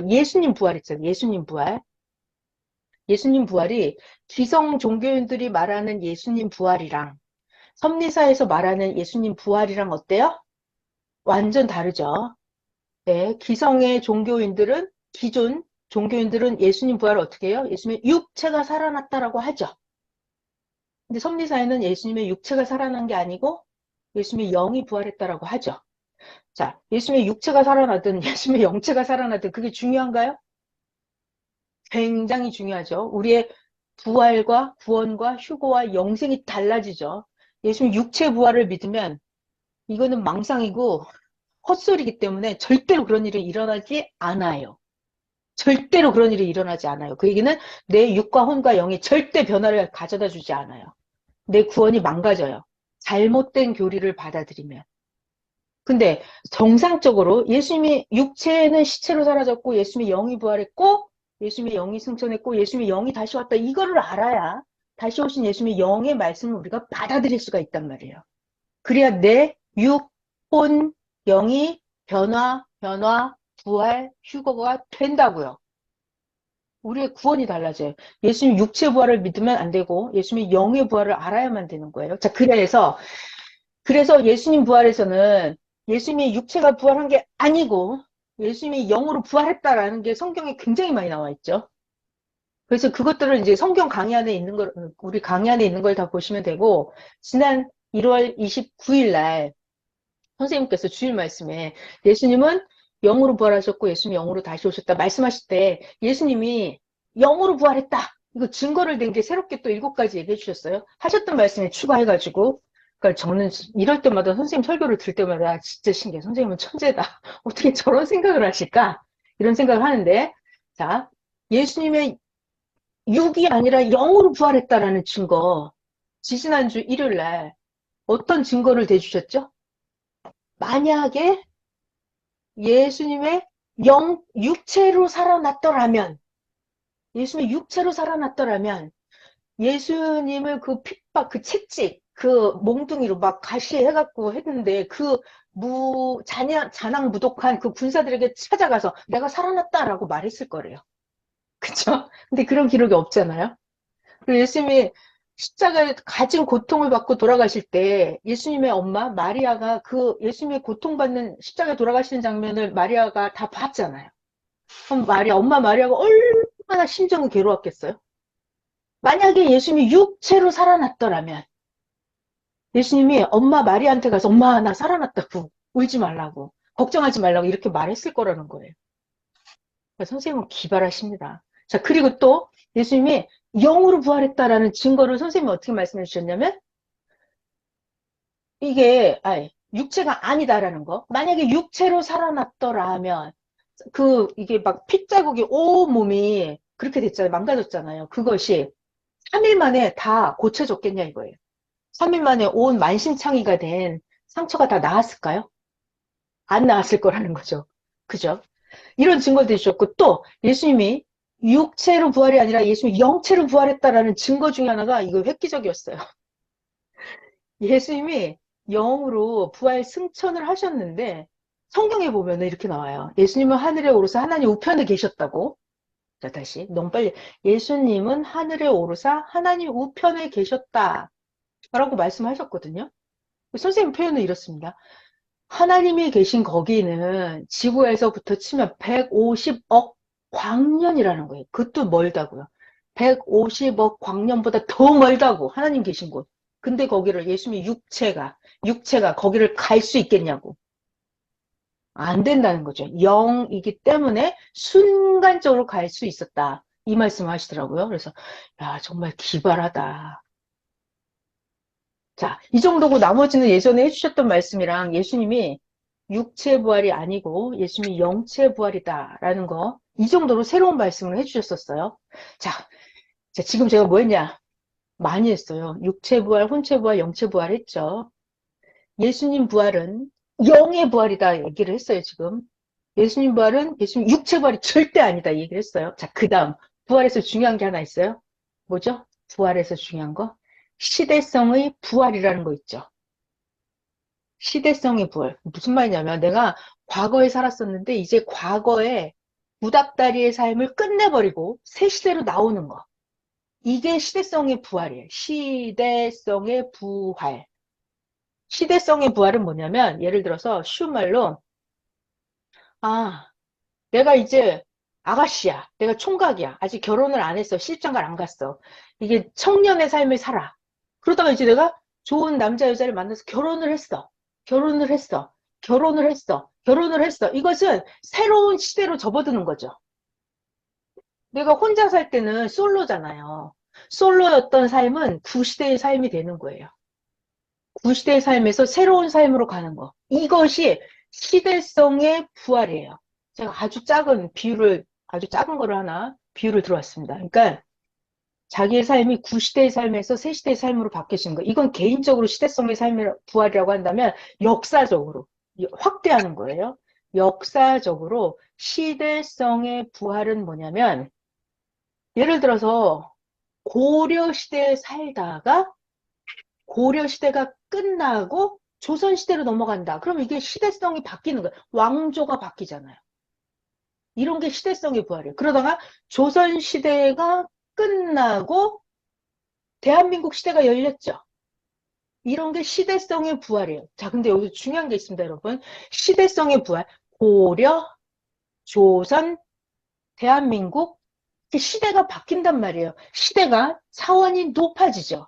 예수님 부활 있잖아요. 예수님 부활. 예수님 부활이 기성 종교인들이 말하는 예수님 부활이랑 섭리사에서 말하는 예수님 부활이랑 어때요? 완전 다르죠. 네, 기성의 종교인들은, 기존 종교인들은 예수님 부활을 어떻게 해요? 예수님의 육체가 살아났다라고 하죠. 근데 섭리사에는 예수님의 육체가 살아난 게 아니고 예수님의 영이 부활했다라고 하죠. 자, 예수님의 육체가 살아나든 예수님의 영체가 살아나든 그게 중요한가요? 굉장히 중요하죠. 우리의 부활과 구원과 휴거와 영생이 달라지죠. 예수님 육체 부활을 믿으면 이거는 망상이고 헛소리이기 때문에 절대로 그런 일이 일어나지 않아요. 절대로 그런 일이 일어나지 않아요. 그 얘기는 내 육과 혼과 영이 절대 변화를 가져다 주지 않아요. 내 구원이 망가져요. 잘못된 교리를 받아들이면. 근데 정상적으로 예수님이 육체는 시체로 사라졌고 예수님이 영이 부활했고 예수님이 영이 승천했고 예수님이 영이 다시 왔다. 이거를 알아야 다시 오신 예수님의 영의 말씀을 우리가 받아들일 수가 있단 말이에요. 그래야 내 육, 혼, 영이 변화, 부활, 휴거가 된다고요. 우리의 구원이 달라져요. 예수님 육체 부활을 믿으면 안 되고 예수님의 영의 부활을 알아야만 되는 거예요. 자, 그래서 예수님 부활에서는 예수님의 육체가 부활한 게 아니고 예수님이 영으로 부활했다라는 게 성경에 굉장히 많이 나와 있죠. 그래서 그것들을 이제 성경 강의 안에 있는 걸, 우리 강의 안에 있는 걸 다 보시면 되고, 지난 1월 29일 날 선생님께서 주일 말씀에 예수님은 영으로 부활하셨고 예수님이 영으로 다시 오셨다 말씀하실 때 예수님이 영으로 부활했다. 이거 증거를 낸 게 새롭게 또 7가지 얘기해 주셨어요. 하셨던 말씀에 추가해가지고. 그러니까 저는 이럴 때마다 선생님 설교를 들을 때마다 진짜 신기해. 선생님은 천재다. 어떻게 저런 생각을 하실까? 이런 생각을 하는데, 자, 예수님의 육이 아니라 영으로 부활했다라는 증거. 지지난주 일요일 날 어떤 증거를 대주셨죠? 만약에 예수님의 육체로 살아났더라면, 예수님의 육체로 살아났더라면, 예수님을 그 핍박, 그 채찍, 그 몽둥이로 막 가시해갖고 했는데, 그 잔악무독한 그 군사들에게 찾아가서 내가 살아났다라고 말했을 거래요. 그쵸? 근데 그런 기록이 없잖아요? 그리고 예수님이 십자가에 가진 고통을 받고 돌아가실 때 예수님의 엄마 마리아가 그 예수님의 고통받는 십자가에 돌아가시는 장면을 마리아가 다 봤잖아요. 그럼 엄마 마리아가 얼마나 심정이 괴로웠겠어요? 만약에 예수님이 육체로 살아났더라면 예수님이 엄마 마리아한테 가서 엄마 나 살아났다고 울지 말라고 걱정하지 말라고 이렇게 말했을 거라는 거예요. 그러니까 선생님은 기발하십니다. 자, 그리고 또 예수님이 영으로 부활했다라는 증거를 선생님이 어떻게 말씀해 주셨냐면 이게 육체가 아니다라는 거. 만약에 육체로 살아났더라면 이게 막 핏자국이 온 몸이 그렇게 됐잖아요. 망가졌잖아요. 그것이 3일 만에 다 고쳐졌겠냐 이거예요. 3일 만에 온 만신창이가 된 상처가 다 나았을까요? 안 나았을 거라는 거죠. 그죠? 이런 증거도 주셨고 또 예수님이 육체로 부활이 아니라 예수님이 영체로 부활했다라는 증거 중에 하나가 이거 획기적이었어요. 예수님이 영으로 부활 승천을 하셨는데 성경에 보면 이렇게 나와요. 예수님은 하늘에 오르사 하나님 우편에 계셨다고. 자, 다시 너무 빨리. 예수님은 하늘에 오르사 하나님 우편에 계셨다. 라고 말씀하셨거든요. 선생님 표현은 이렇습니다. 하나님이 계신 거기는 지구에서부터 치면 150억 광년이라는 거예요. 그것도 멀다고요. 150억 광년보다 더 멀다고 하나님 계신 곳. 근데 거기를 예수님의 육체가 거기를 갈 수 있겠냐고. 안 된다는 거죠. 영이기 때문에 순간적으로 갈 수 있었다. 이 말씀을 하시더라고요. 그래서 야 정말 기발하다. 자, 이 정도고 나머지는 예전에 해주셨던 말씀이랑 예수님이 육체 부활이 아니고 예수님이 영체 부활이다라는 거, 이 정도로 새로운 말씀을 해주셨었어요. 자, 지금 제가 뭐 했냐? 많이 했어요. 육체 부활, 혼체 부활, 영체 부활 했죠. 예수님 부활은 영의 부활이다 얘기를 했어요, 지금. 예수님 부활은 예수님 육체 부활이 절대 아니다 얘기를 했어요. 자, 그 다음, 부활에서 중요한 게 하나 있어요. 뭐죠? 부활에서 중요한 거? 시대성의 부활이라는 거 있죠. 시대성의 부활. 무슨 말이냐면 내가 과거에 살았었는데 이제 과거에 구닥다리의 삶을 끝내버리고 새 시대로 나오는 거. 이게 시대성의 부활이에요. 시대성의 부활. 시대성의 부활은 뭐냐면, 예를 들어서 쉬운 말로, 아, 내가 이제 아가씨야. 내가 총각이야. 아직 결혼을 안 했어. 시집장가를 안 갔어. 이게 청년의 삶을 살아. 그러다가 이제 내가 좋은 남자, 여자를 만나서 결혼을 했어. 결혼을 했어. 결혼을 했어. 결혼을 했어. 이것은 새로운 시대로 접어드는 거죠. 내가 혼자 살 때는 솔로잖아요. 솔로였던 삶은 구시대의 삶이 되는 거예요. 구시대의 삶에서 새로운 삶으로 가는 거. 이것이 시대성의 부활이에요. 제가 아주 작은 거를 하나 비유를 들어왔습니다. 그러니까 자기의 삶이 구시대의 삶에서 새시대의 삶으로 바뀌어지는 거. 이건 개인적으로 시대성의 삶의 부활이라고 한다면 역사적으로 확대하는 거예요. 역사적으로 시대성의 부활은 뭐냐면 예를 들어서 고려 시대에 살다가 고려 시대가 끝나고 조선 시대로 넘어간다. 그럼 이게 시대성이 바뀌는 거예요. 왕조가 바뀌잖아요. 이런 게 시대성의 부활이에요. 그러다가 조선 시대가 끝나고 대한민국 시대가 열렸죠. 이런 게 시대성의 부활이에요. 자, 근데 여기 중요한 게 있습니다, 여러분. 시대성의 부활. 고려, 조선, 대한민국. 시대가 바뀐단 말이에요. 시대가 차원이 높아지죠.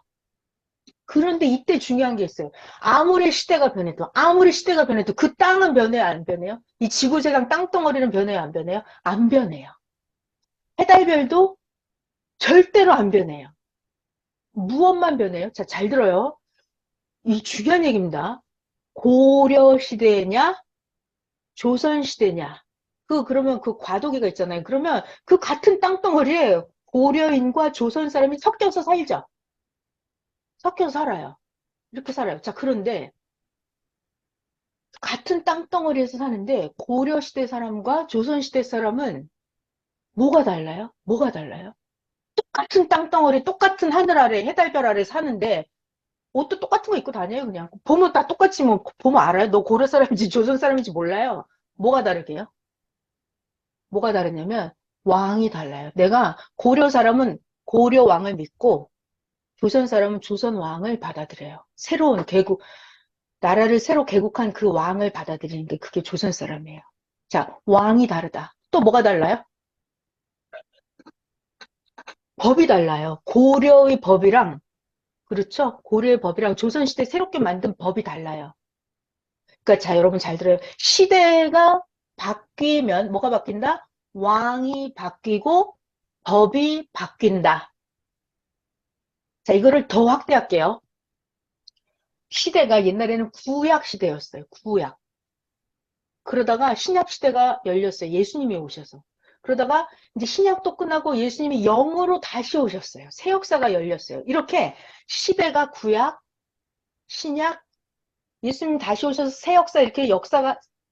그런데 이때 중요한 게 있어요. 아무리 시대가 변해도 그 땅은 변해요, 안 변해요? 이 지구재강 땅덩어리는 변해요, 안 변해요? 안 변해요. 해달별도 절대로 안 변해요. 무엇만 변해요? 자, 잘 들어요. 이 중요한 얘기입니다. 고려 시대냐, 조선 시대냐. 그러면 그 과도기가 있잖아요. 그러면 그 같은 땅덩어리에 고려인과 조선 사람이 섞여서 살죠. 섞여서 살아요. 이렇게 살아요. 자, 그런데 같은 땅덩어리에서 사는데 고려시대 사람과 조선시대 사람은 뭐가 달라요? 뭐가 달라요? 똑같은 땅덩어리, 똑같은 하늘 아래, 해달별 아래 사는데 옷도 똑같은 거 입고 다녀요, 그냥. 보면 다 똑같이 뭐, 보면 알아요? 너 고려 사람인지 조선 사람인지 몰라요? 뭐가 다르게요? 뭐가 다르냐면 왕이 달라요. 내가 고려 사람은 고려 왕을 믿고 조선 사람은 조선 왕을 받아들여요. 나라를 새로 개국한 그 왕을 받아들이는 게 그게 조선 사람이에요. 자, 왕이 다르다. 또 뭐가 달라요? 법이 달라요. 고려의 법이랑, 그렇죠? 고려의 법이랑 조선시대 새롭게 만든 법이 달라요. 그러니까 자, 여러분 잘 들어요. 시대가 바뀌면 뭐가 바뀐다? 왕이 바뀌고 법이 바뀐다. 자, 이거를 더 확대할게요. 시대가 옛날에는 구약 시대였어요. 구약. 그러다가 신약 시대가 열렸어요. 예수님이 오셔서. 그러다가 이제 신약도 끝나고 예수님이 영으로 다시 오셨어요. 새 역사가 열렸어요. 이렇게 시대가 구약, 신약, 예수님 다시 오셔서 새 역사 이렇게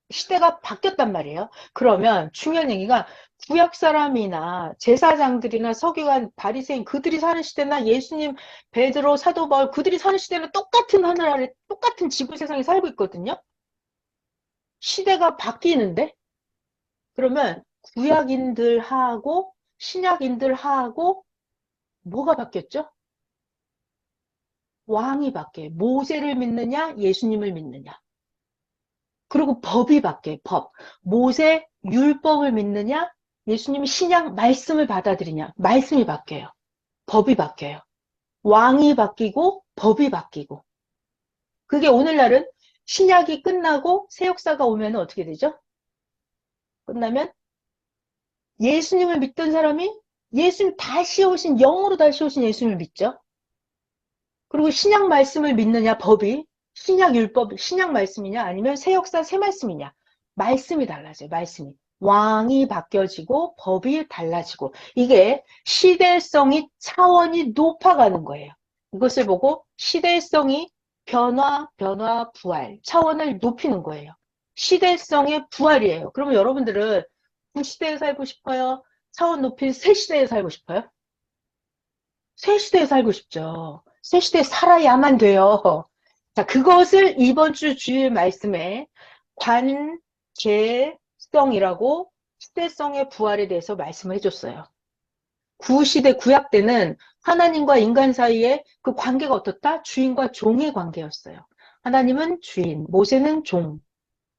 시대가 바뀌었단 말이에요. 그러면 중요한 얘기가 구약 사람이나 제사장들이나 서기관, 바리새인 그들이 사는 시대나 예수님, 베드로, 사도 바울 그들이 사는 시대는 똑같은 하늘 아래 똑같은 지구 세상에 살고 있거든요. 시대가 바뀌는데 그러면 구약인들하고 신약인들하고 뭐가 바뀌었죠? 왕이 바뀌어요. 모세를 믿느냐, 예수님을 믿느냐. 그리고 법이 바뀌어요. 법. 모세 율법을 믿느냐, 예수님이 신약 말씀을 받아들이냐. 말씀이 바뀌어요. 법이 바뀌어요. 왕이 바뀌고 법이 바뀌고. 그게 오늘날은 신약이 끝나고 새 역사가 오면 어떻게 되죠? 끝나면 예수님을 믿던 사람이 예수님 다시 오신 영으로 다시 오신 예수님을 믿죠. 그리고 신약 말씀을 믿느냐 법이 신약 율법 신약 말씀이냐 아니면 새 역사 새 말씀이냐 말씀이 달라져요. 말씀이 왕이 바뀌어지고 법이 달라지고 이게 시대성이 차원이 높아가는 거예요. 이것을 보고 시대성이 변화 부활 차원을 높이는 거예요. 시대성의 부활이에요. 그러면 여러분들은 구시대에 살고 싶어요? 차원 높인 새 시대에 살고 싶어요? 새 시대에 살고 싶죠. 새 시대에 살아야만 돼요. 자, 그것을 이번 주 주일 말씀에 관계성이라고 시대성의 부활에 대해서 말씀을 해줬어요. 구시대, 구약 때는 하나님과 인간 사이에 그 관계가 어떻다? 주인과 종의 관계였어요. 하나님은 주인, 모세는 종.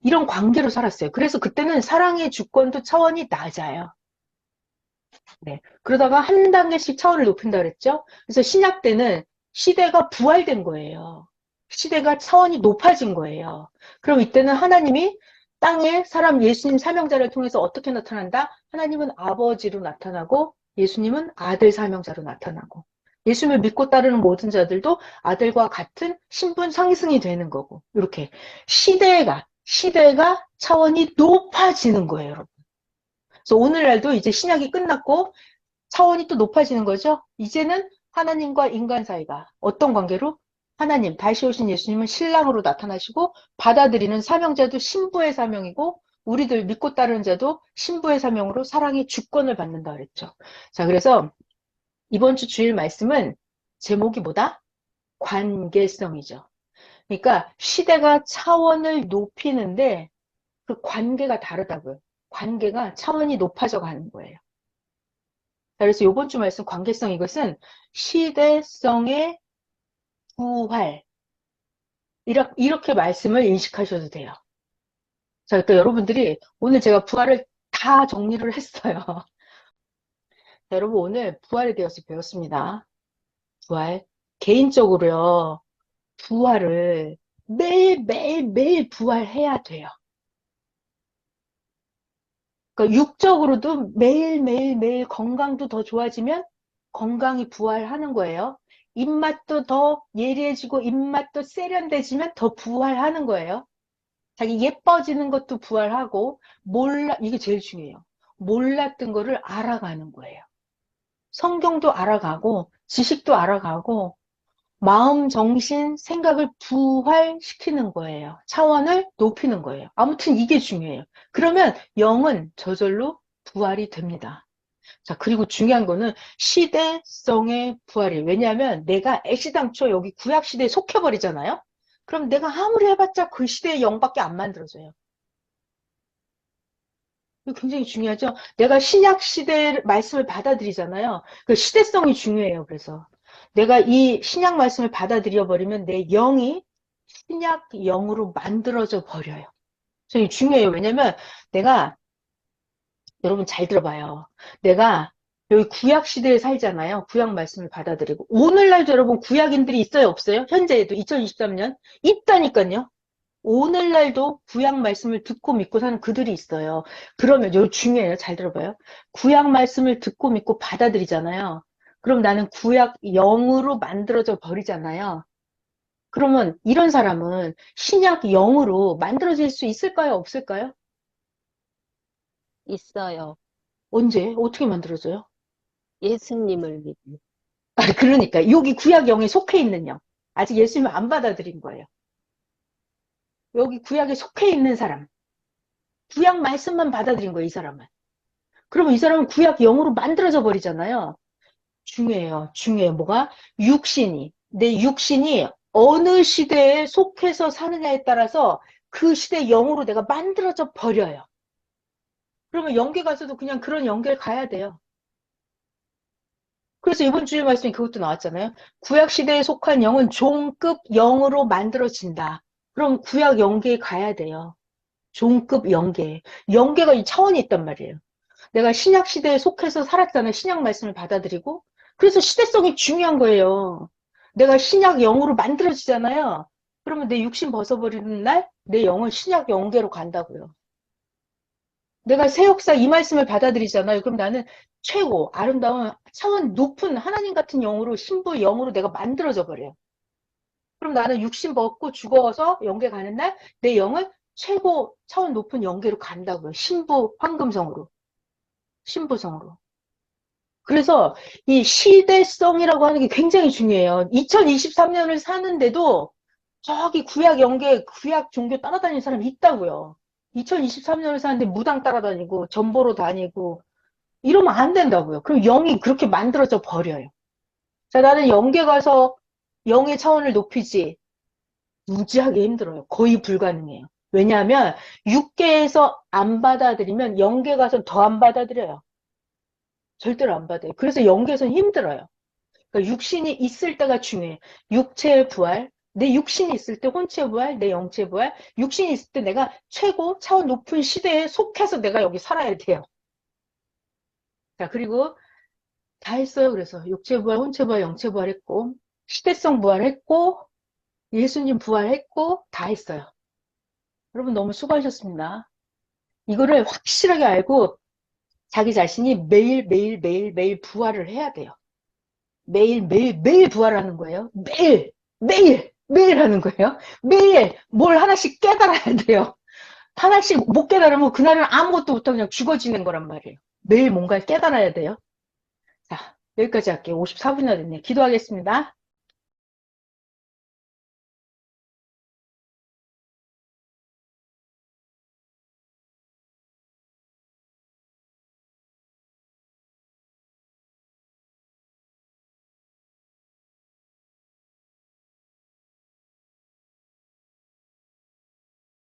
이런 관계로 살았어요. 그래서 그때는 사랑의 주권도 차원이 낮아요. 네. 그러다가 한 단계씩 차원을 높인다 그랬죠? 그래서 신약 때는 시대가 부활된 거예요. 시대가 차원이 높아진 거예요. 그럼 이때는 하나님이 땅에 사람 예수님 사명자를 통해서 어떻게 나타난다? 하나님은 아버지로 나타나고 예수님은 아들 사명자로 나타나고 예수님을 믿고 따르는 모든 자들도 아들과 같은 신분 상승이 되는 거고 이렇게 시대가 차원이 높아지는 거예요, 여러분. 그래서 오늘날도 이제 신약이 끝났고 차원이 또 높아지는 거죠. 이제는 하나님과 인간 사이가 어떤 관계로? 하나님, 다시 오신 예수님은 신랑으로 나타나시고 받아들이는 사명자도 신부의 사명이고 우리들 믿고 따르는 자도 신부의 사명으로 사랑의 주권을 받는다 그랬죠. 자, 그래서 이번 주 주일 말씀은 제목이 뭐다? 관계성이죠. 그러니까 시대가 차원을 높이는데 그 관계가 다르다고요. 관계가 차원이 높아져 가는 거예요. 그래서 이번 주 말씀 관계성 이것은 시대성의 부활 이렇게 말씀을 인식하셔도 돼요. 자, 그러니까 여러분들이 오늘 제가 부활을 다 정리를 했어요. 자, 여러분 오늘 부활에 대해서 배웠습니다. 부활 개인적으로요. 부활을 매일 부활해야 돼요. 그러니까 육적으로도 매일 건강도 더 좋아지면 건강이 부활하는 거예요. 입맛도 더 예리해지고 입맛도 세련돼지면 더 부활하는 거예요. 자기 예뻐지는 것도 부활하고 이게 제일 중요해요. 몰랐던 거를 알아가는 거예요. 성경도 알아가고 지식도 알아가고 마음, 정신, 생각을 부활시키는 거예요. 차원을 높이는 거예요. 아무튼 이게 중요해요. 그러면 영은 저절로 부활이 됩니다. 자, 그리고 중요한 거는 시대성의 부활이에요. 왜냐하면 내가 애시당초 여기 구약시대에 속해버리잖아요? 그럼 내가 아무리 해봤자 그 시대의 영밖에 안 만들어져요. 이거 굉장히 중요하죠? 내가 신약시대 말씀을 받아들이잖아요. 그 시대성이 중요해요, 그래서. 내가 이 신약 말씀을 받아들여 버리면 내 영이 신약 영으로 만들어져 버려요. 저게 중요해요. 왜냐면 내가 여러분 잘 들어봐요. 내가 여기 구약 시대에 살잖아요. 구약 말씀을 받아들이고 오늘날도 여러분 구약인들이 있어요, 없어요? 현재에도 2023년 있다니까요. 오늘날도 구약 말씀을 듣고 믿고 사는 그들이 있어요. 그러면 여기 중요해요. 잘 들어봐요. 구약 말씀을 듣고 믿고 받아들이잖아요. 그럼 나는 구약 영으로 만들어져 버리잖아요. 그러면 이런 사람은 신약 영으로 만들어질 수 있을까요? 없을까요? 있어요. 언제? 어떻게 만들어져요? 예수님을 믿는. 아, 그러니까 여기 구약 영에 속해 있는 영. 아직 예수님을 안 받아들인 거예요. 여기 구약에 속해 있는 사람. 구약 말씀만 받아들인 거예요, 이 사람은. 그러면 이 사람은 구약 영으로 만들어져 버리잖아요. 중요해요. 중요해요. 뭐가? 내 육신이 어느 시대에 속해서 사느냐에 따라서 그 시대 영으로 내가 만들어져 버려요. 그러면 영계 가서도 그냥 그런 영계를 가야 돼요. 그래서 이번 주일 말씀에 그것도 나왔잖아요. 구약 시대에 속한 영은 종급 영으로 만들어진다. 그럼 구약 영계에 가야 돼요. 종급 영계. 영계가 이 차원이 있단 말이에요. 내가 신약 시대에 속해서 살았잖아요. 신약 말씀을 받아들이고. 그래서 시대성이 중요한 거예요. 내가 신약 영으로 만들어지잖아요. 그러면 내 육신 벗어버리는 날 내 영은 신약 영계로 간다고요. 내가 새 역사 이 말씀을 받아들이잖아요. 그럼 나는 최고 아름다운 차원 높은 하나님 같은 영으로 신부 영으로 내가 만들어져 버려요. 그럼 나는 육신 벗고 죽어서 영계 가는 날 내 영은 최고 차원 높은 영계로 간다고요. 신부 황금성으로. 신부성으로. 그래서 이 시대성이라고 하는 게 굉장히 중요해요. 2023년을 사는데도 저기 구약 영계, 구약 종교 따라다니는 사람이 있다고요. 2023년을 사는데 무당 따라다니고 전보로 다니고 이러면 안 된다고요. 그럼 영이 그렇게 만들어져 버려요. 자, 나는 영계 가서 영의 차원을 높이지 무지하게 힘들어요. 거의 불가능해요. 왜냐하면 6계에서 안 받아들이면 0계 가서 더 안 받아들여요. 절대로 안 받아요. 그래서 0계에서는 힘들어요. 그러니까 육신이 있을 때가 중요해. 육체의 부활, 내 육신이 있을 때 혼체 부활, 내 영체 부활, 육신이 있을 때 내가 최고 차원 높은 시대에 속해서 내가 여기 살아야 돼요. 자, 그리고 다 했어요. 그래서 육체 부활, 혼체 부활, 영체 부활했고, 시대성 부활했고, 예수님 부활했고, 다 했어요. 여러분 너무 수고하셨습니다. 이거를 확실하게 알고 자기 자신이 매일 매일 매일 매일 부활을 해야 돼요. 매일 매일 매일 부활하는 거예요. 매일 매일 매일 하는 거예요. 매일 뭘 하나씩 깨달아야 돼요. 하나씩 못 깨달으면 그날은 아무것도 못하고 그냥 죽어지는 거란 말이에요. 매일 뭔가를 깨달아야 돼요. 자, 여기까지 할게요. 54분이나 됐네. 기도하겠습니다.